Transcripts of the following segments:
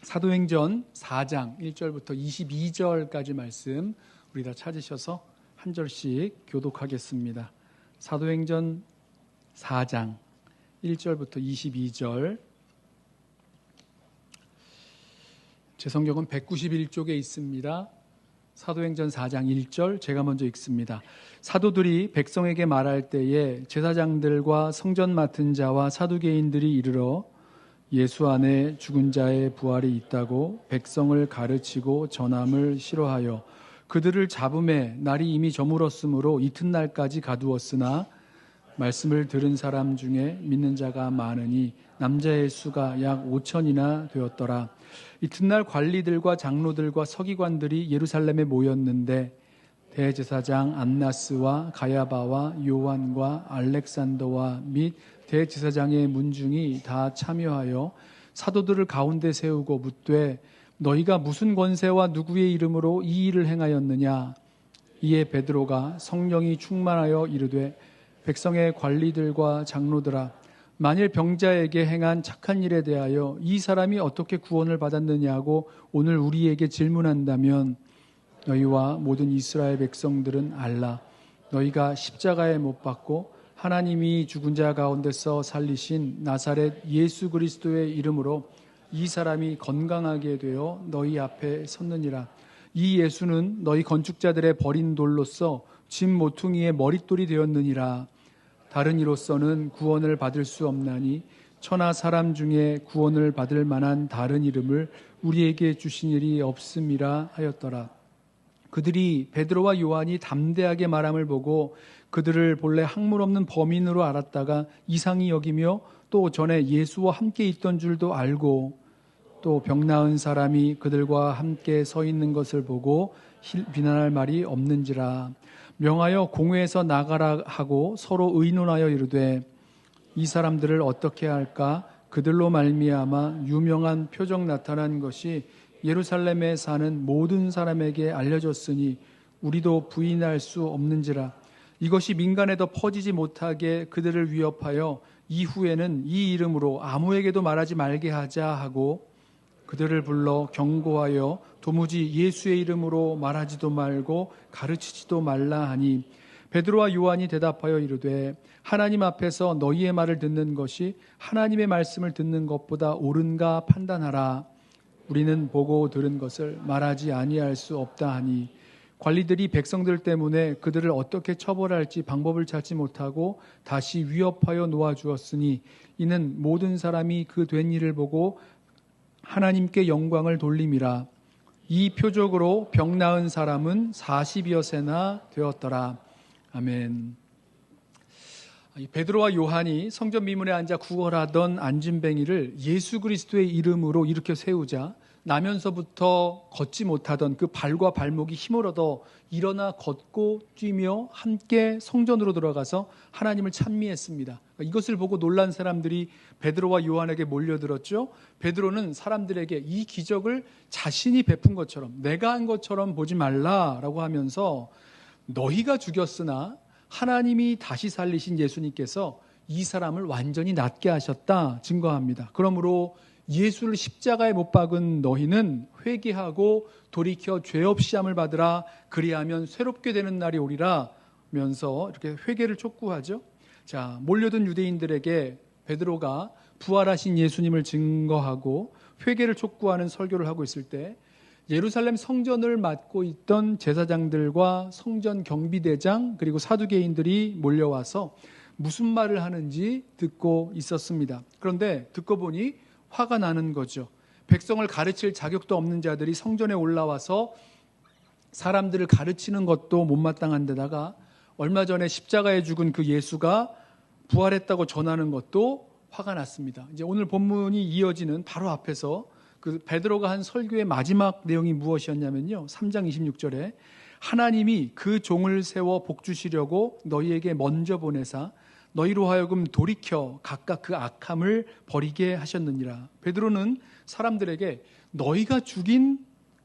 사도행전 4장 1절부터 22절까지 말씀 우리 다 찾으셔서 한 절씩 교독하겠습니다. 사도행전 4장 1절부터 22절. 제 성경은 191쪽에 있습니다. 사도행전 4장 1절 제가 먼저 읽습니다. 사도들이 백성에게 말할 때에 제사장들과 성전 맡은 자와 사두개인들이 이르러 예수 안에 죽은 자의 부활이 있다고 백성을 가르치고 전함을 싫어하여 그들을 잡음에 날이 이미 저물었으므로 이튿날까지 가두었으나 말씀을 들은 사람 중에 믿는 자가 많으니 남자의 수가 약 5천이나 되었더라. 이튿날 관리들과 장로들과 서기관들이 예루살렘에 모였는데 대제사장 안나스와 가야바와 요한과 알렉산더와 및 대제사장의 문중이 다 참여하여 사도들을 가운데 세우고 묻되 너희가 무슨 권세와 누구의 이름으로 이 일을 행하였느냐? 이에 베드로가 성령이 충만하여 이르되 백성의 관리들과 장로들아, 만일 병자에게 행한 착한 일에 대하여 이 사람이 어떻게 구원을 받았느냐고 오늘 우리에게 질문한다면 너희와 모든 이스라엘 백성들은 알라. 너희가 십자가에 못 박고 하나님이 죽은 자 가운데서 살리신 나사렛 예수 그리스도의 이름으로 이 사람이 건강하게 되어 너희 앞에 섰느니라. 이 예수는 너희 건축자들의 버린 돌로서 집 모퉁이의 머릿돌이 되었느니라. 다른 이로서는 구원을 받을 수 없나니 천하 사람 중에 구원을 받을 만한 다른 이름을 우리에게 주신 일이 없음이라 하였더라. 그들이 베드로와 요한이 담대하게 말함을 보고 그들을 본래 학문 없는 범인으로 알았다가 이상히 여기며 또 전에 예수와 함께 있던 줄도 알고 또 병 나은 사람이 그들과 함께 서 있는 것을 보고 비난할 말이 없는지라. 명하여 공회에서 나가라 하고 서로 의논하여 이르되 이 사람들을 어떻게 할까? 그들로 말미암아 유명한 표적 나타난 것이 예루살렘에 사는 모든 사람에게 알려졌으니 우리도 부인할 수 없는지라. 이것이 민간에도 퍼지지 못하게 그들을 위협하여 이후에는 이 이름으로 아무에게도 말하지 말게 하자 하고 그들을 불러 경고하여 도무지 예수의 이름으로 말하지도 말고 가르치지도 말라 하니 베드로와 요한이 대답하여 이르되 하나님 앞에서 너희의 말을 듣는 것이 하나님의 말씀을 듣는 것보다 옳은가 판단하라. 우리는 보고 들은 것을 말하지 아니할 수 없다 하니 관리들이 백성들 때문에 그들을 어떻게 처벌할지 방법을 찾지 못하고 다시 위협하여 놓아주었으니 이는 모든 사람이 그 된 일을 보고 하나님께 영광을 돌림이라. 이 표적으로 병 나은 사람은 40여 세나 되었더라. 아멘. 베드로와 요한이 성전 미문에 앉아 구걸하던 안진뱅이를 예수 그리스도의 이름으로 일으켜 세우자 나면서부터 걷지 못하던 그 발과 발목이 힘을 얻어 일어나 걷고 뛰며 함께 성전으로 들어가서 하나님을 찬미했습니다. 이것을 보고 놀란 사람들이 베드로와 요한에게 몰려들었죠. 베드로는 사람들에게 이 기적을 자신이 베푼 것처럼 내가 한 것처럼 보지 말라라고 하면서 너희가 죽였으나 하나님이 다시 살리신 예수님께서 이 사람을 완전히 낫게 하셨다 증거합니다. 그러므로 예수를 십자가에 못 박은 너희는 회개하고 돌이켜 죄 없이 함을 받으라. 그리하면 새롭게 되는 날이 오리라 면서 이렇게 회개를 촉구하죠. 자, 몰려든 유대인들에게 베드로가 부활하신 예수님을 증거하고 회개를 촉구하는 설교를 하고 있을 때 예루살렘 성전을 맡고 있던 제사장들과 성전 경비대장 그리고 사두개인들이 몰려와서 무슨 말을 하는지 듣고 있었습니다. 그런데 듣고 보니 화가 나는 거죠. 백성을 가르칠 자격도 없는 자들이 성전에 올라와서 사람들을 가르치는 것도 못마땅한 데다가 얼마 전에 십자가에 죽은 그 예수가 부활했다고 전하는 것도 화가 났습니다. 이제 오늘 본문이 이어지는 바로 앞에서 그 베드로가 한 설교의 마지막 내용이 무엇이었냐면요. 3장 26절에 하나님이 그 종을 세워 복 주시려고 너희에게 먼저 보내사 너희로 하여금 돌이켜 각각 그 악함을 버리게 하셨느니라. 베드로는 사람들에게 너희가 죽인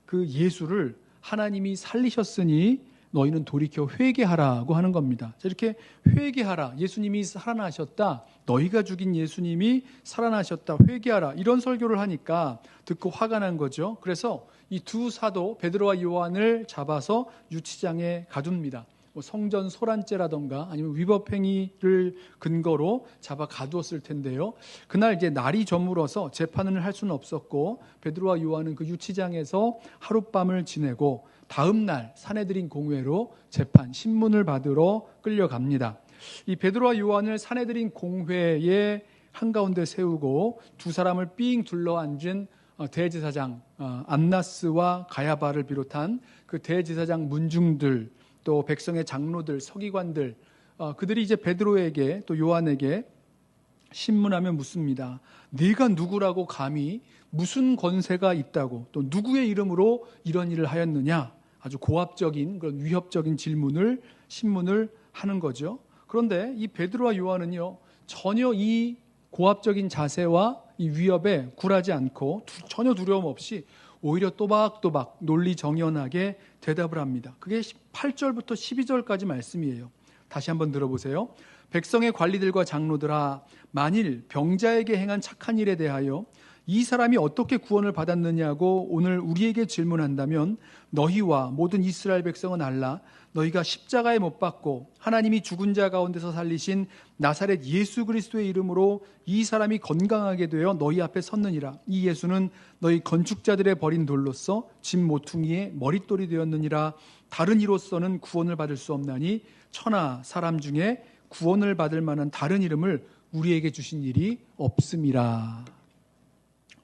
그 예수를 하나님이 살리셨으니 너희는 돌이켜 회개하라고 하는 겁니다. 이렇게 회개하라. 예수님이 살아나셨다. 너희가 죽인 예수님이 살아나셨다. 회개하라. 이런 설교를 하니까 듣고 화가 난 거죠. 그래서 이 두 사도 베드로와 요한을 잡아서 유치장에 가둡니다. 성전 소란죄라던가 아니면 위법행위를 근거로 잡아 가두었을 텐데요. 그날 이제 날이 저물어서 재판을 할 수는 없었고 베드로와 요한은 그 유치장에서 하룻밤을 지내고 다음 날 사내들인 공회로 재판, 신문을 받으러 끌려갑니다. 이 베드로와 요한을 사내들인 공회의 한가운데 세우고 두 사람을 삥 둘러앉은 대제사장 안나스와 가야바를 비롯한 그 대제사장 문중들, 또 백성의 장로들, 서기관들, 그들이 이제 베드로에게 또 요한에게 신문하며 묻습니다. 네가 누구라고 감히 무슨 권세가 있다고 또 누구의 이름으로 이런 일을 하였느냐? 아주 고압적인 그런 위협적인 질문을 신문을 하는 거죠. 그런데 이 베드로와 요한은요, 전혀 이 고압적인 자세와 이 위협에 굴하지 않고 전혀 두려움 없이 오히려 또박또박 논리정연하게 대답을 합니다. 그게 8절부터 12절까지 말씀이에요. 다시 한번 들어보세요. 백성의 관리들과 장로들아, 만일 병자에게 행한 착한 일에 대하여 이 사람이 어떻게 구원을 받았느냐고 오늘 우리에게 질문한다면 너희와 모든 이스라엘 백성은 알라. 너희가 십자가에 못 박고 하나님이 죽은 자 가운데서 살리신 나사렛 예수 그리스도의 이름으로 이 사람이 건강하게 되어 너희 앞에 섰느니라. 이 예수는 너희 건축자들의 버린 돌로서 집 모퉁이의 머릿돌이 되었느니라. 다른 이로서는 구원을 받을 수 없나니 천하 사람 중에 구원을 받을 만한 다른 이름을 우리에게 주신 일이 없음이라.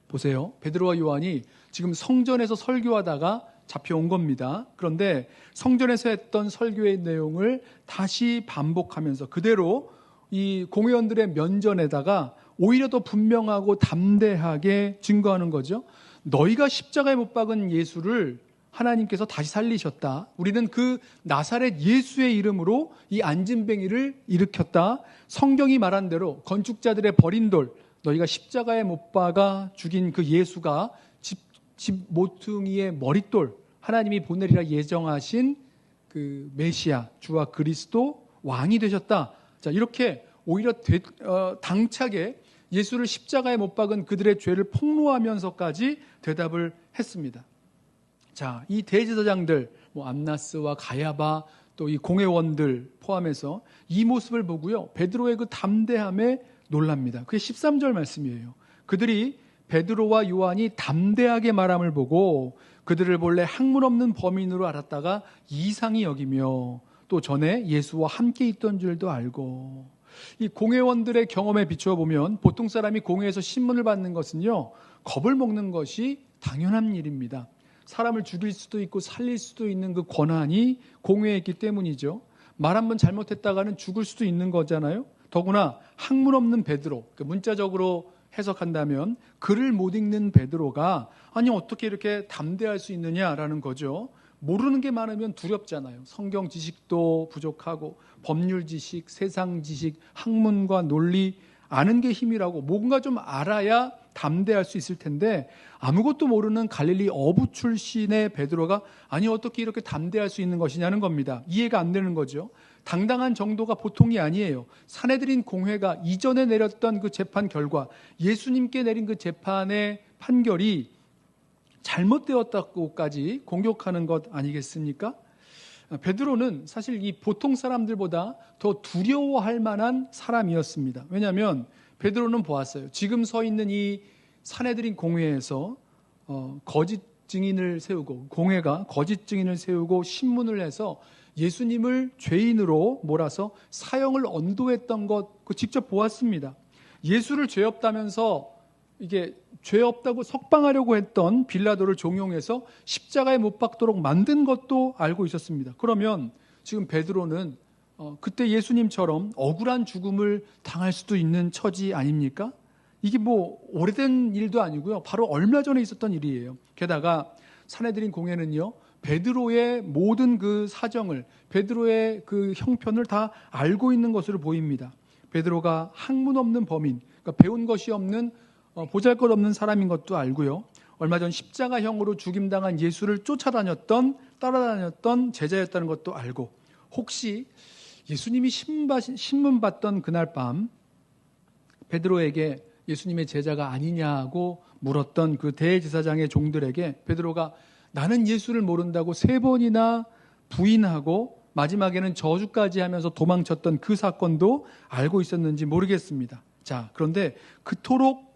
보세요. 베드로와 요한이 지금 성전에서 설교하다가 잡혀온 겁니다. 그런데 성전에서 했던 설교의 내용을 다시 반복하면서 그대로 이 공회원들의 면전에다가 오히려 더 분명하고 담대하게 증거하는 거죠. 너희가 십자가에 못 박은 예수를 하나님께서 다시 살리셨다. 우리는 그 나사렛 예수의 이름으로 이 안진뱅이를 일으켰다. 성경이 말한 대로 건축자들의 버린 돌, 너희가 십자가에 못 박아 죽인 그 예수가 집 모퉁이의 머릿돌, 하나님이 보내리라 예정하신 그 메시아, 주와 그리스도 왕이 되셨다. 자, 이렇게 오히려 당차게 예수를 십자가에 못 박은 그들의 죄를 폭로하면서까지 대답을 했습니다. 자, 이 대제사장들, 안나스와 가야바, 또 이 공회원들 포함해서 이 모습을 보고요, 베드로의 그 담대함에 놀랍니다. 그게 13절 말씀이에요. 그들이 베드로와 요한이 담대하게 말함을 보고 그들을 본래 학문 없는 범인으로 알았다가 이상히 여기며 또 전에 예수와 함께 있던 줄도 알고. 이 공회원들의 경험에 비추어 보면 보통 사람이 공회에서 신문을 받는 것은요, 겁을 먹는 것이 당연한 일입니다. 사람을 죽일 수도 있고 살릴 수도 있는 그 권한이 공회에 있기 때문이죠. 말 한 번 잘못했다가는 죽을 수도 있는 거잖아요. 더구나 학문 없는 베드로, 문자적으로 해석한다면 글을 못 읽는 베드로가 아니 어떻게 이렇게 담대할 수 있느냐라는 거죠. 모르는 게 많으면 두렵잖아요. 성경 지식도 부족하고 법률 지식, 세상 지식, 학문과 논리 아는 게 힘이라고 뭔가 좀 알아야 담대할 수 있을 텐데 아무것도 모르는 갈릴리 어부 출신의 베드로가 아니 어떻게 이렇게 담대할 수 있는 것이냐는 겁니다. 이해가 안 되는 거죠. 당당한 정도가 보통이 아니에요. 사내들인 공회가 이전에 내렸던 그 재판 결과, 예수님께 내린 그 재판의 판결이 잘못되었다고까지 공격하는 것 아니겠습니까? 베드로는 사실 이 보통 사람들보다 더 두려워할 만한 사람이었습니다. 왜냐하면 베드로는 보았어요. 지금 서 있는 이 사내들인 공회에서 거짓 증인을 세우고, 공회가 거짓 증인을 세우고 신문을 해서 예수님을 죄인으로 몰아서 사형을 언도했던 것 직접 보았습니다. 예수를 죄 없다면서 이게 죄 없다고 석방하려고 했던 빌라도를 종용해서 십자가에 못 박도록 만든 것도 알고 있었습니다. 그러면 지금 베드로는 그때 예수님처럼 억울한 죽음을 당할 수도 있는 처지 아닙니까? 이게 오래된 일도 아니고요. 바로 얼마 전에 있었던 일이에요. 게다가 사내들인 공회는요, 베드로의 모든 그 사정을, 베드로의 그 형편을 다 알고 있는 것으로 보입니다. 베드로가 학문 없는 범인, 그러니까 배운 것이 없는 보잘것없는 사람인 것도 알고요. 얼마 전 십자가형으로 죽임당한 예수를 따라다녔던 제자였다는 것도 알고, 혹시 예수님이 신문 받던 그날 밤 베드로에게 예수님의 제자가 아니냐고 물었던 그 대제사장의 종들에게 베드로가 나는 예수를 모른다고 3번이나 부인하고 마지막에는 저주까지 하면서 도망쳤던 그 사건도 알고 있었는지 모르겠습니다. 자, 그런데 그토록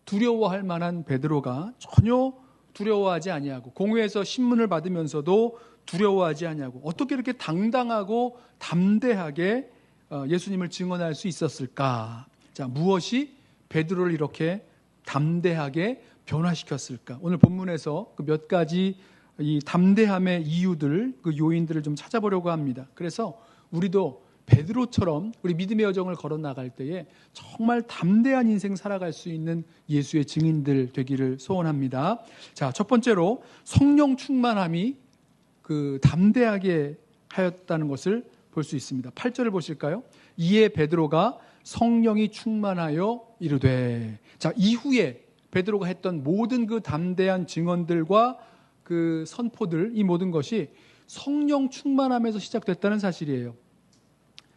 두려워할 만한 베드로가 전혀 두려워하지 아니하고, 공회에서 신문을 받으면서도 두려워하지 아니하고, 어떻게 이렇게 당당하고 담대하게 예수님을 증언할 수 있었을까? 자, 무엇이 베드로를 이렇게 담대하게 변화시켰을까? 오늘 본문에서 그 몇 가지 이 담대함의 이유들, 그 요인들을 좀 찾아보려고 합니다. 그래서 우리도 베드로처럼 우리 믿음의 여정을 걸어 나갈 때에 정말 담대한 인생 살아갈 수 있는 예수의 증인들 되기를 소원합니다. 자, 첫 번째로 성령 충만함이 그 담대하게 하였다는 것을 볼 수 있습니다. 8절을 보실까요? 이에 베드로가 성령이 충만하여 이르되. 자, 이후에 베드로가 했던 모든 그 담대한 증언들과 그 선포들, 이 모든 것이 성령 충만함에서 시작됐다는 사실이에요.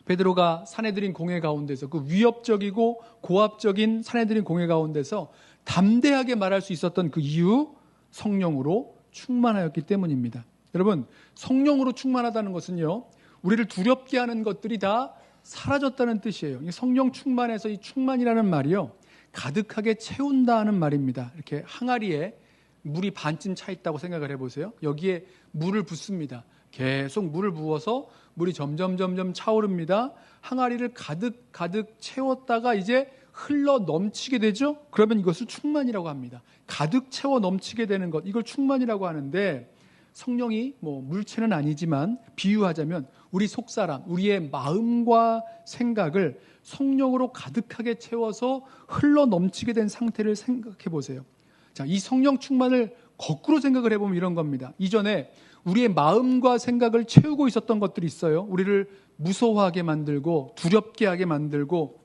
베드로가 사내들인 공회 가운데서, 그 위협적이고 고압적인 사내들인 공회 가운데서 담대하게 말할 수 있었던 그 이유, 성령으로 충만하였기 때문입니다. 여러분, 성령으로 충만하다는 것은요, 우리를 두렵게 하는 것들이 다 사라졌다는 뜻이에요. 성령 충만해서 이 충만이라는 말이요, 가득하게 채운다는 말입니다. 이렇게 항아리에 물이 반쯤 차 있다고 생각을 해보세요. 여기에 물을 붓습니다. 계속 물을 부어서 물이 점점 차오릅니다. 항아리를 가득 채웠다가 이제 흘러 넘치게 되죠. 그러면 이것을 충만이라고 합니다. 가득 채워 넘치게 되는 것, 이걸 충만이라고 하는데, 성령이 뭐 물체는 아니지만 비유하자면 우리 속사람, 우리의 마음과 생각을 성령으로 가득하게 채워서 흘러 넘치게 된 상태를 생각해 보세요. 자, 이 성령 충만을 거꾸로 생각을 해보면 이런 겁니다. 이전에 우리의 마음과 생각을 채우고 있었던 것들이 있어요. 우리를 무서워하게 만들고 두렵게 하게 만들고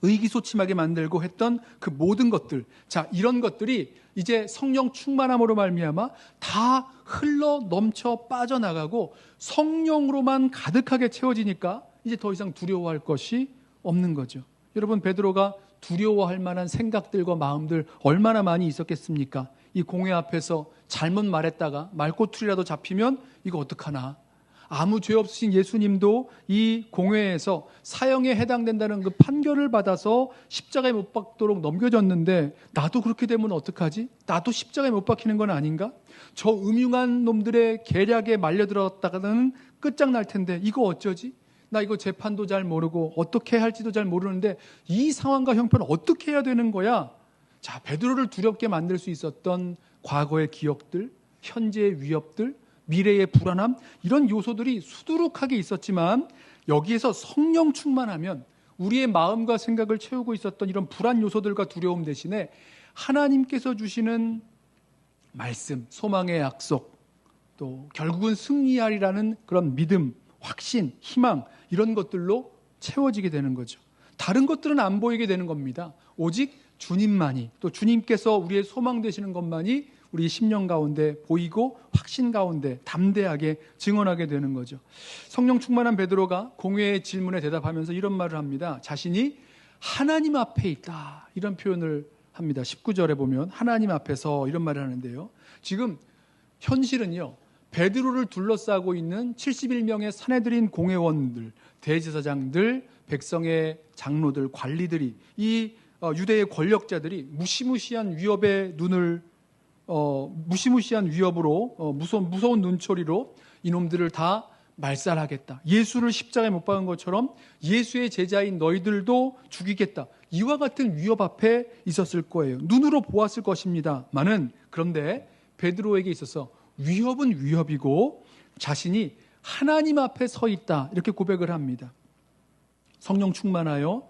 의기소침하게 만들고 했던 그 모든 것들, 자, 이런 것들이 이제 성령 충만함으로 말미암아 다 흘러 넘쳐 빠져나가고 성령으로만 가득하게 채워지니까 이제 더 이상 두려워할 것이 없는 거죠. 여러분, 베드로가 두려워할 만한 생각들과 마음들 얼마나 많이 있었겠습니까? 이 공회 앞에서 잘못 말했다가 말꼬투리라도 잡히면 이거 어떡하나? 아무 죄 없으신 예수님도 이 공회에서 사형에 해당된다는 그 판결을 받아서 십자가에 못 박도록 넘겨졌는데, 나도 그렇게 되면 어떡하지? 나도 십자가에 못 박히는 건 아닌가? 저 음흉한 놈들의 계략에 말려들었다가는 끝장날 텐데 이거 어쩌지? 나 이거 재판도 잘 모르고 어떻게 할지도 잘 모르는데 이 상황과 형편을 어떻게 해야 되는 거야? 자, 베드로를 두렵게 만들 수 있었던 과거의 기억들, 현재의 위협들, 미래의 불안함, 이런 요소들이 수두룩하게 있었지만 여기에서 성령 충만하면 우리의 마음과 생각을 채우고 있었던 이런 불안 요소들과 두려움 대신에 하나님께서 주시는 말씀, 소망의 약속, 또 결국은 승리하리라는 그런 믿음, 확신, 희망, 이런 것들로 채워지게 되는 거죠. 다른 것들은 안 보이게 되는 겁니다. 오직 주님만이, 또 주님께서 우리의 소망 되시는 것만이 우리 심령 가운데 보이고 확신 가운데 담대하게 증언하게 되는 거죠. 성령 충만한 베드로가 공회의 질문에 대답하면서 이런 말을 합니다. 자신이 하나님 앞에 있다, 이런 표현을 합니다. 19절에 보면 하나님 앞에서 이런 말을 하는데요. 지금 현실은요, 베드로를 둘러싸고 있는 71명의 사내들인 공회원들, 대제사장들, 백성의 장로들, 관리들이, 이 유대의 권력자들이 무시무시한 위협의 눈을 무시무시한 위협으로 무서운 눈초리로 이놈들을 다 말살하겠다. 예수를 십자가에 못 박은 것처럼 예수의 제자인 너희들도 죽이겠다. 이와 같은 위협 앞에 있었을 거예요. 눈으로 보았을 것입니다. 그런데 베드로에게 있어서 위협은 위협이고 자신이 하나님 앞에 서 있다, 이렇게 고백을 합니다. 성령 충만하여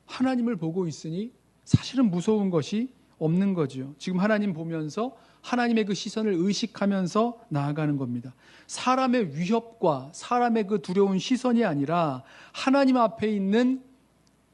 하나님을 보고 있으니 사실은 무서운 것이 없는 거죠. 지금 하나님 보면서 하나님의 그 시선을 의식하면서 나아가는 겁니다. 사람의 위협과 사람의 그 두려운 시선이 아니라 하나님 앞에 있는,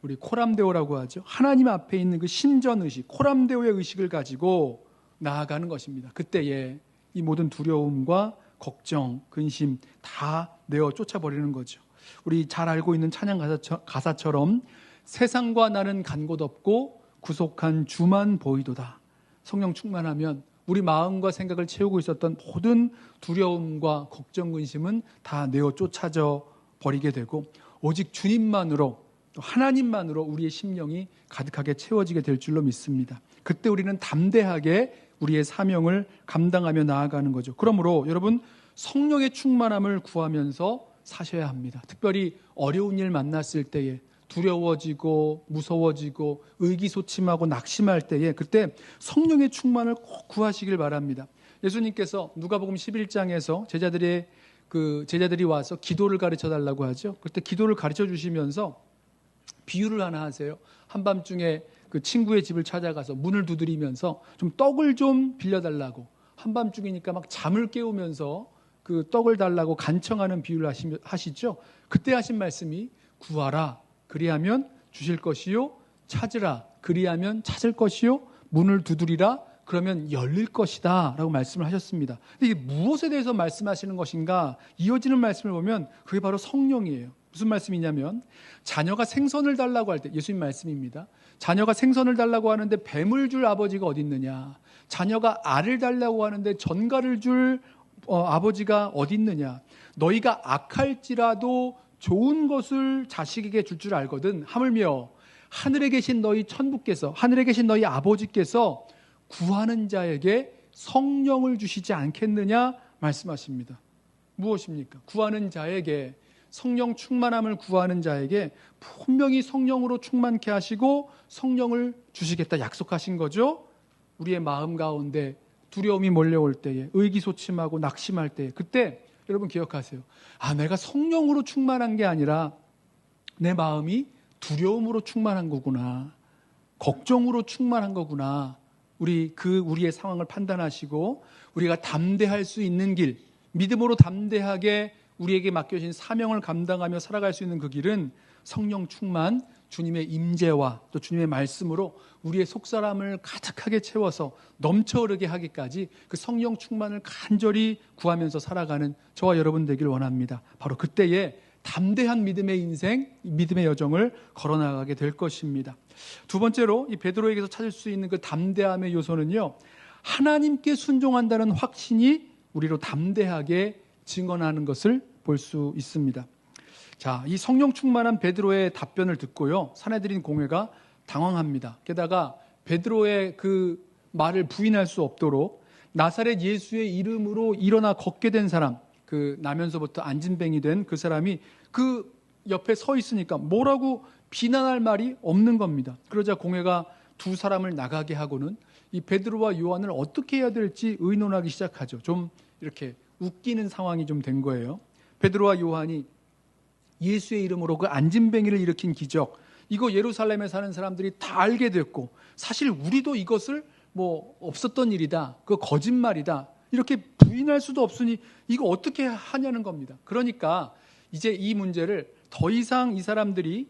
우리 코람데오라고 하죠. 하나님 앞에 있는 그 신전의식, 코람데오의 의식을 가지고 나아가는 것입니다. 그때에 이 모든 두려움과 걱정, 근심 다 내어 쫓아버리는 거죠. 우리 잘 알고 있는 찬양 가사처럼 세상과 나는 간 곳 없고 구속한 주만 보이도다. 성령 충만하면 우리 마음과 생각을 채우고 있었던 모든 두려움과 걱정, 근심은 다 내어 쫓아져 버리게 되고 오직 주님만으로 또 하나님만으로 우리의 심령이 가득하게 채워지게 될 줄로 믿습니다. 그때 우리는 담대하게 우리의 사명을 감당하며 나아가는 거죠. 그러므로 여러분 성령의 충만함을 구하면서 사셔야 합니다. 특별히 어려운 일 만났을 때에 두려워지고 무서워지고 의기소침하고 낙심할 때에 그때 성령의 충만을 꼭 구하시길 바랍니다. 예수님께서 누가복음 11장에서 제자들이 와서 기도를 가르쳐 달라고 하죠. 그때 기도를 가르쳐 주시면서 비유를 하나 하세요. 한밤중에 그 친구의 집을 찾아가서 문을 두드리면서 좀 떡을 좀 빌려달라고, 한밤중이니까 막 잠을 깨우면서 그 떡을 달라고 간청하는 비유를 하시죠. 그때 하신 말씀이 구하라 그리하면 주실 것이요, 찾으라 그리하면 찾을 것이요, 문을 두드리라 그러면 열릴 것이다 라고 말씀을 하셨습니다. 근데 이게 무엇에 대해서 말씀하시는 것인가? 이어지는 말씀을 보면 그게 바로 성령이에요. 무슨 말씀이냐면 자녀가 생선을 달라고 할 때, 예수님 말씀입니다. 자녀가 생선을 달라고 하는데 뱀을 줄 아버지가 어디 있느냐? 자녀가 알을 달라고 하는데 전갈을 줄 아버지가 어디 있느냐? 너희가 악할지라도 좋은 것을 자식에게 줄 줄 알거든. 하물며 하늘에 계신 너희 천부께서, 하늘에 계신 너희 아버지께서 구하는 자에게 성령을 주시지 않겠느냐 말씀하십니다. 무엇입니까? 구하는 자에게, 성령 충만함을 구하는 자에게 분명히 성령으로 충만케 하시고 성령을 주시겠다 약속하신 거죠. 우리의 마음 가운데 두려움이 몰려올 때에, 의기소침하고 낙심할 때에, 그때 여러분 기억하세요. 내가 성령으로 충만한 게 아니라 내 마음이 두려움으로 충만한 거구나, 걱정으로 충만한 거구나. 우리의 상황을 판단하시고 우리가 담대할 수 있는 길, 믿음으로 담대하게 우리에게 맡겨진 사명을 감당하며 살아갈 수 있는 그 길은 성령 충만, 주님의 임재와 또 주님의 말씀으로 우리의 속사람을 가득하게 채워서 넘쳐 흐르게 하기까지 그 성령 충만을 간절히 구하면서 살아가는 저와 여러분 되길 원합니다. 바로 그때에 담대한 믿음의 인생, 믿음의 여정을 걸어나가게 될 것입니다. 두 번째로 이 베드로에게서 찾을 수 있는 그 담대함의 요소는요, 하나님께 순종한다는 확신이 우리로 담대하게 증언하는 것을 볼 수 있습니다. 자, 이 성령 충만한 베드로의 답변을 듣고요, 사내들인 공회가 당황합니다. 게다가 베드로의 그 말을 부인할 수 없도록 나사렛 예수의 이름으로 일어나 걷게 된 사람, 그 나면서부터 안진뱅이 된 그 사람이 그 옆에 서 있으니까 뭐라고 비난할 말이 없는 겁니다. 그러자 공회가 두 사람을 나가게 하고는 이 베드로와 요한을 어떻게 해야 될지 의논하기 시작하죠. 좀 이렇게 웃기는 상황이 좀 된 거예요. 베드로와 요한이 예수의 이름으로 그 안진뱅이를 일으킨 기적, 이거 예루살렘에 사는 사람들이 다 알게 됐고, 사실 우리도 이것을 없었던 일이다, 그거 거짓말이다, 이렇게 부인할 수도 없으니 이거 어떻게 하냐는 겁니다. 그러니까 이제 이 문제를 더 이상 이 사람들이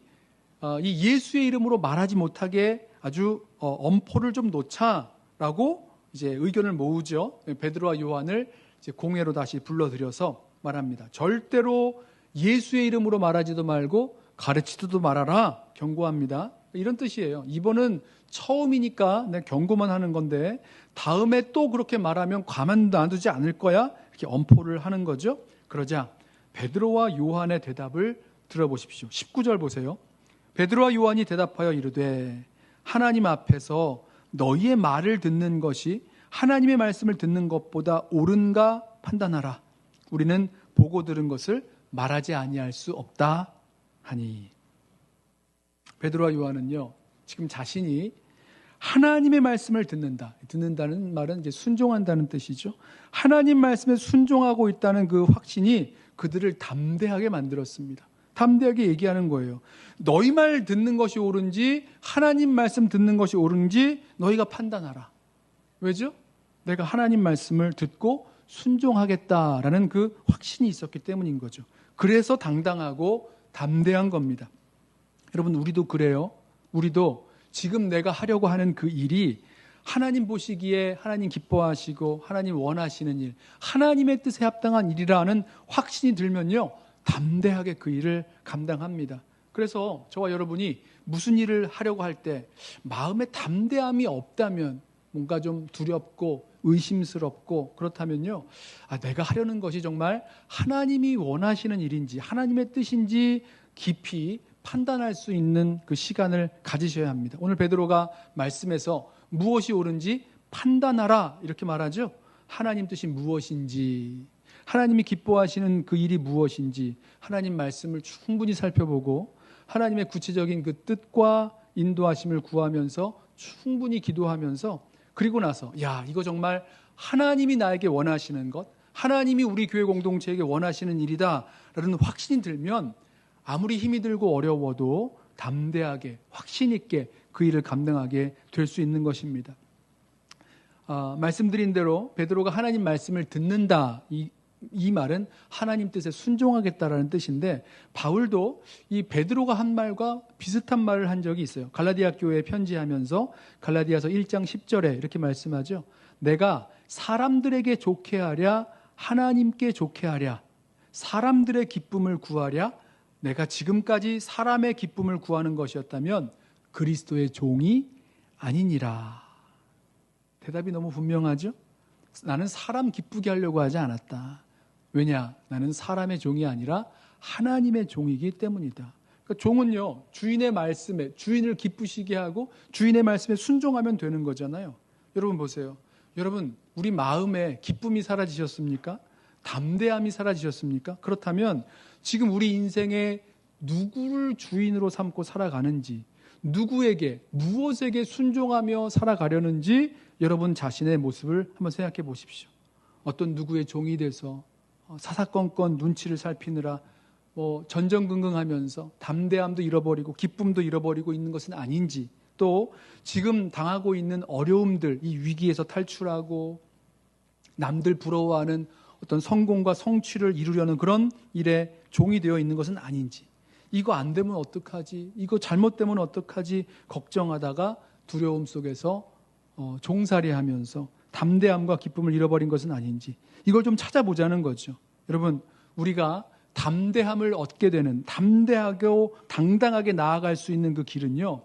이 예수의 이름으로 말하지 못하게 아주 엄포를 좀 놓자라고 이제 의견을 모으죠. 베드로와 요한을 이제 공회로 다시 불러들여서 말합니다. 절대로 예수의 이름으로 말하지도 말고 가르치지도 말아라, 경고합니다. 이런 뜻이에요. 이번은 처음이니까 내가 경고만 하는 건데 다음에 또 그렇게 말하면 가만 놔두지 않을 거야, 이렇게 엄포를 하는 거죠. 그러자 베드로와 요한의 대답을 들어보십시오. 19절 보세요. 베드로와 요한이 대답하여 이르되 하나님 앞에서 너희의 말을 듣는 것이 하나님의 말씀을 듣는 것보다 옳은가 판단하라. 우리는 보고 들은 것을 말하지 아니할 수 없다 하니. 베드로와 요한은요, 지금 자신이 하나님의 말씀을 듣는다는 말은 이제 순종한다는 뜻이죠. 하나님 말씀에 순종하고 있다는 그 확신이 그들을 담대하게 만들었습니다. 담대하게 얘기하는 거예요. 너희 말 듣는 것이 옳은지 하나님 말씀 듣는 것이 옳은지 너희가 판단하라. 왜죠? 내가 하나님 말씀을 듣고 순종하겠다라는 그 확신이 있었기 때문인 거죠. 그래서 당당하고 담대한 겁니다. 여러분, 우리도 그래요. 우리도 지금 내가 하려고 하는 그 일이 하나님 보시기에 하나님 기뻐하시고 하나님 원하시는 일, 하나님의 뜻에 합당한 일이라는 확신이 들면요, 담대하게 그 일을 감당합니다. 그래서 저와 여러분이 무슨 일을 하려고 할 때 마음에 담대함이 없다면, 뭔가 좀 두렵고 의심스럽고 그렇다면요, 내가 하려는 것이 정말 하나님이 원하시는 일인지 하나님의 뜻인지 깊이 판단할 수 있는 그 시간을 가지셔야 합니다. 오늘 베드로가 말씀에서 무엇이 옳은지 판단하라 이렇게 말하죠. 하나님 뜻이 무엇인지, 하나님이 기뻐하시는 그 일이 무엇인지 하나님 말씀을 충분히 살펴보고 하나님의 구체적인 그 뜻과 인도하심을 구하면서 충분히 기도하면서, 그리고 나서 이거 정말 하나님이 나에게 원하시는 것, 하나님이 우리 교회 공동체에게 원하시는 일이다 라는 확신이 들면 아무리 힘이 들고 어려워도 담대하게 확신 있게 그 일을 감당하게 될 수 있는 것입니다. 말씀드린 대로 베드로가 하나님 말씀을 듣는다, 이 말은 하나님 뜻에 순종하겠다라는 뜻인데, 바울도 이 베드로가 한 말과 비슷한 말을 한 적이 있어요. 갈라디아 교회에 편지하면서 갈라디아서 1장 10절에 이렇게 말씀하죠. 내가 사람들에게 좋게 하랴 하나님께 좋게 하랴, 사람들의 기쁨을 구하랴, 내가 지금까지 사람의 기쁨을 구하는 것이었다면 그리스도의 종이 아니니라. 대답이 너무 분명하죠? 나는 사람 기쁘게 하려고 하지 않았다. 왜냐? 나는 사람의 종이 아니라 하나님의 종이기 때문이다. 그러니까 종은요, 주인의 말씀에, 주인을 기쁘시게 하고 주인의 말씀에 순종하면 되는 거잖아요. 여러분 보세요. 여러분, 우리 마음에 기쁨이 사라지셨습니까? 담대함이 사라지셨습니까? 그렇다면 지금 우리 인생에 누구를 주인으로 삼고 살아가는지, 누구에게, 무엇에게 순종하며 살아가려는지 여러분 자신의 모습을 한번 생각해 보십시오. 어떤 누구의 종이 돼서 사사건건 눈치를 살피느라 전전긍긍하면서 담대함도 잃어버리고 기쁨도 잃어버리고 있는 것은 아닌지, 또 지금 당하고 있는 어려움들, 이 위기에서 탈출하고 남들 부러워하는 어떤 성공과 성취를 이루려는 그런 일에 종이 되어 있는 것은 아닌지, 이거 안 되면 어떡하지, 이거 잘못되면 어떡하지 걱정하다가 두려움 속에서 종살이하면서 담대함과 기쁨을 잃어버린 것은 아닌지, 이걸 좀 찾아보자는 거죠. 여러분, 우리가 담대함을 얻게 되는, 담대하고 당당하게 나아갈 수 있는 그 길은요,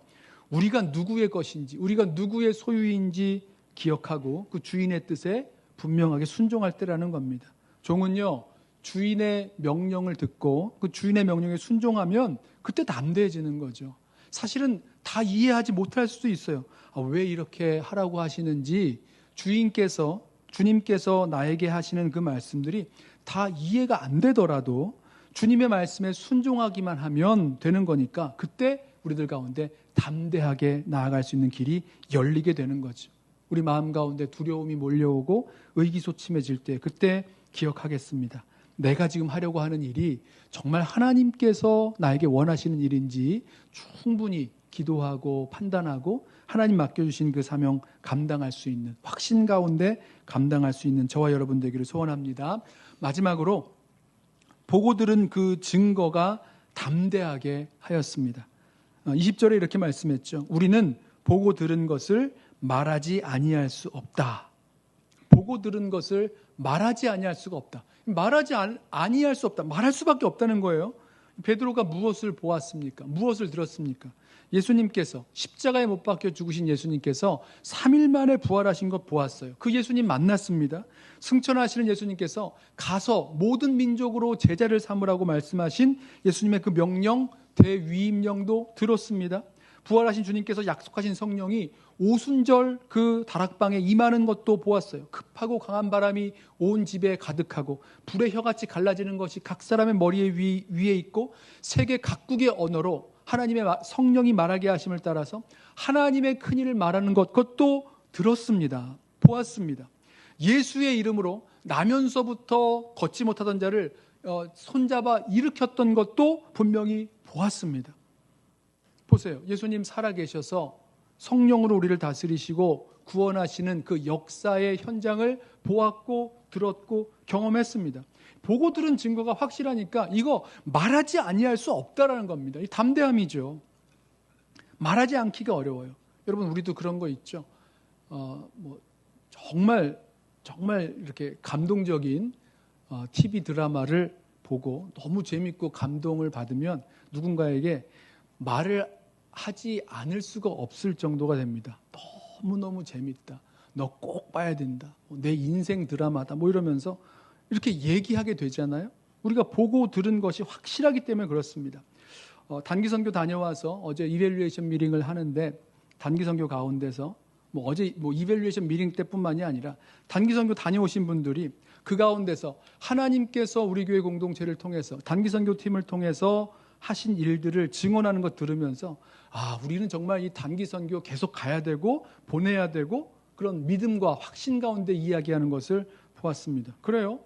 우리가 누구의 것인지, 우리가 누구의 소유인지 기억하고 그 주인의 뜻에 분명하게 순종할 때라는 겁니다. 종은요, 주인의 명령을 듣고 그 주인의 명령에 순종하면 그때 담대해지는 거죠. 사실은 다 이해하지 못할 수도 있어요. 왜 이렇게 하라고 하시는지, 주님께서 나에게 하시는 그 말씀들이 다 이해가 안 되더라도 주님의 말씀에 순종하기만 하면 되는 거니까 그때 우리들 가운데 담대하게 나아갈 수 있는 길이 열리게 되는 거죠. 우리 마음 가운데 두려움이 몰려오고 의기소침해질 때 그때 기억하겠습니다. 내가 지금 하려고 하는 일이 정말 하나님께서 나에게 원하시는 일인지 충분히 기도하고 판단하고 하나님 맡겨주신 그 사명 감당할 수 있는, 확신 가운데 감당할 수 있는 저와 여러분 되기를 소원합니다. 마지막으로 보고 들은 그 증거가 담대하게 하였습니다. 20절에 이렇게 말씀했죠. 우리는 보고 들은 것을 말하지 아니할 수 없다. 보고 들은 것을 말하지 아니할 수가 없다. 말하지 아니할 수 없다. 말할 수밖에 없다는 거예요. 베드로가 무엇을 보았습니까? 무엇을 들었습니까? 예수님께서 십자가에 못 박혀 죽으신 예수님께서 3일 만에 부활하신 것 보았어요. 그 예수님 만났습니다. 승천하시는 예수님께서 가서 모든 민족으로 제자를 삼으라고 말씀하신 예수님의 그 명령, 대위임령도 들었습니다. 부활하신 주님께서 약속하신 성령이 오순절 그 다락방에 임하는 것도 보았어요. 급하고 강한 바람이 온 집에 가득하고 불의 혀같이 갈라지는 것이 각 사람의 머리에 위에 있고 세계 각국의 언어로 하나님의 성령이 말하게 하심을 따라서 하나님의 큰일을 말하는 것, 그것도 들었습니다. 보았습니다. 예수의 이름으로 나면서부터 걷지 못하던 자를 손잡아 일으켰던 것도 분명히 보았습니다. 보세요. 예수님 살아계셔서 성령으로 우리를 다스리시고 구원하시는 그 역사의 현장을 보았고 들었고 경험했습니다. 보고 들은 증거가 확실하니까 이거 말하지 아니할 수 없다라는 겁니다. 이 담대함이죠. 말하지 않기가 어려워요. 여러분, 우리도 그런 거 있죠. 정말 이렇게 감동적인 TV 드라마를 보고 너무 재밌고 감동을 받으면 누군가에게 말을 하지 않을 수가 없을 정도가 됩니다. 너무너무 재밌다. 너 꼭 봐야 된다. 내 인생 드라마다. 이러면서 이렇게 얘기하게 되잖아요. 우리가 보고 들은 것이 확실하기 때문에 그렇습니다. 단기 선교 다녀와서 어제 이밸류에이션 미팅을 하는데 단기 선교 가운데서 어제 이밸류에이션 미팅 때뿐만이 아니라 단기 선교 다녀오신 분들이 그 가운데서 하나님께서 우리 교회 공동체를 통해서 단기 선교팀을 통해서 하신 일들을 증언하는 것 들으면서 우리는 정말 이 단기 선교 계속 가야 되고 보내야 되고 그런 믿음과 확신 가운데 이야기하는 것을 보았습니다. 그래요?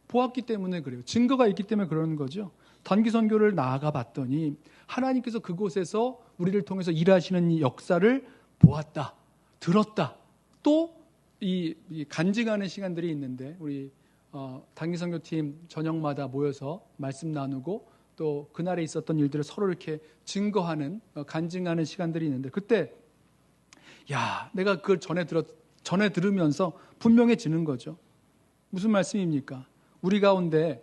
보았기 때문에 그래요. 증거가 있기 때문에 그러는 거죠. 단기 선교를 나아가 봤더니 하나님께서 그곳에서 우리를 통해서 일하시는 이 역사를 보았다, 들었다. 또 이 간증하는 시간들이 있는데 우리 단기 선교팀 저녁마다 모여서 말씀 나누고 또 그날에 있었던 일들을 서로 이렇게 증거하는 간증하는 시간들이 있는데 그때 내가 그걸 전에 들으면서 분명해지는 거죠. 무슨 말씀입니까? 우리 가운데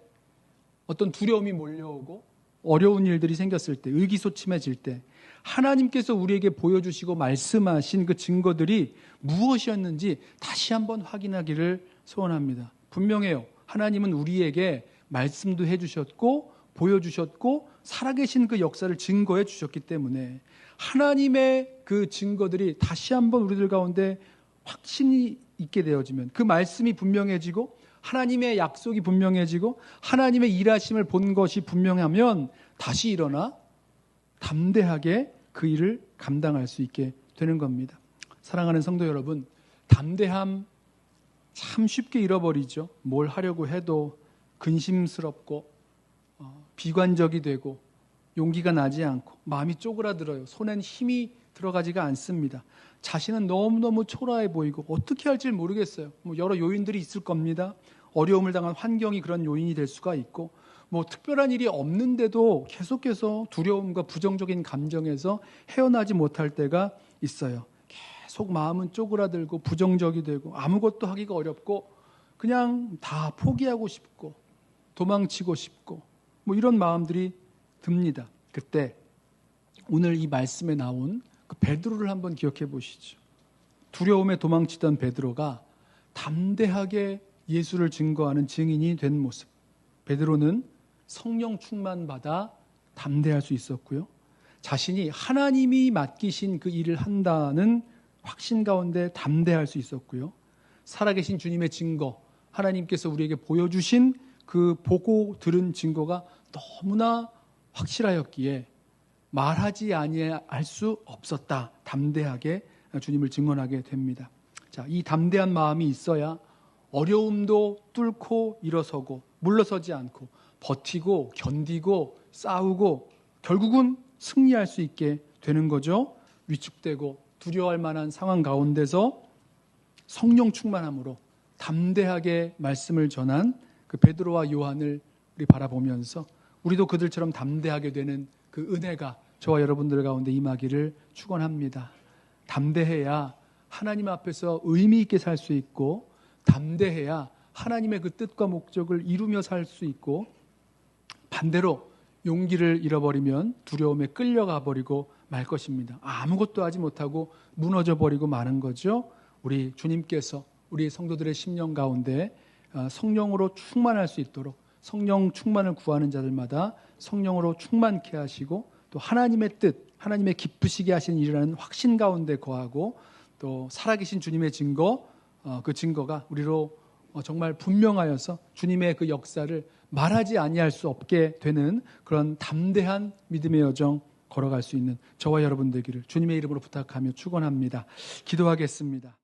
어떤 두려움이 몰려오고 어려운 일들이 생겼을 때, 의기소침해질 때 하나님께서 우리에게 보여주시고 말씀하신 그 증거들이 무엇이었는지 다시 한번 확인하기를 소원합니다. 분명해요. 하나님은 우리에게 말씀도 해주셨고 보여주셨고 살아계신 그 역사를 증거해 주셨기 때문에 하나님의 그 증거들이 다시 한번 우리들 가운데 확신이 있게 되어지면 그 말씀이 분명해지고 하나님의 약속이 분명해지고 하나님의 일하심을 본 것이 분명하면 다시 일어나 담대하게 그 일을 감당할 수 있게 되는 겁니다. 사랑하는 성도 여러분, 담대함 참 쉽게 잃어버리죠. 뭘 하려고 해도 근심스럽고 비관적이 되고 용기가 나지 않고 마음이 쪼그라들어요. 손엔 힘이 들어가지가 않습니다. 자신은 너무너무 초라해 보이고 어떻게 할지 모르겠어요. 여러 요인들이 있을 겁니다. 어려움을 당한 환경이 그런 요인이 될 수가 있고 특별한 일이 없는데도 계속해서 두려움과 부정적인 감정에서 헤어나지 못할 때가 있어요. 계속 마음은 쪼그라들고 부정적이 되고 아무것도 하기가 어렵고 그냥 다 포기하고 싶고 도망치고 싶고 이런 마음들이 듭니다. 그때 오늘 이 말씀에 나온 그 베드로를 한번 기억해 보시죠. 두려움에 도망치던 베드로가 담대하게 예수를 증거하는 증인이 된 모습. 베드로는 성령 충만받아 담대할 수 있었고요. 자신이 하나님이 맡기신 그 일을 한다는 확신 가운데 담대할 수 있었고요. 살아계신 주님의 증거, 하나님께서 우리에게 보여주신 그 보고 들은 증거가 너무나 확실하였기에 말하지 아니할 수 없었다. 담대하게 주님을 증언하게 됩니다. 자, 이 담대한 마음이 있어야 어려움도 뚫고 일어서고 물러서지 않고 버티고 견디고 싸우고 결국은 승리할 수 있게 되는 거죠. 위축되고 두려워할 만한 상황 가운데서 성령 충만함으로 담대하게 말씀을 전한 그 베드로와 요한을 우리 바라보면서 우리도 그들처럼 담대하게 되는 그 은혜가 저와 여러분들 가운데 임하기를 축원합니다. 담대해야 하나님 앞에서 의미 있게 살 수 있고 담대해야 하나님의 그 뜻과 목적을 이루며 살 수 있고 반대로 용기를 잃어버리면 두려움에 끌려가 버리고 말 것입니다. 아무것도 하지 못하고 무너져 버리고 마는 거죠. 우리 주님께서 우리 성도들의 심령 가운데 성령으로 충만할 수 있도록 성령 충만을 구하는 자들마다 성령으로 충만케 하시고 또 하나님의 뜻, 하나님의 기쁘시게 하시는 일이라는 확신 가운데 거하고 또 살아계신 주님의 증거, 그 증거가 우리로 정말 분명하여서 주님의 그 역사를 말하지 아니할 수 없게 되는 그런 담대한 믿음의 여정 걸어갈 수 있는 저와 여러분 되기를 주님의 이름으로 부탁하며 축원합니다. 기도하겠습니다.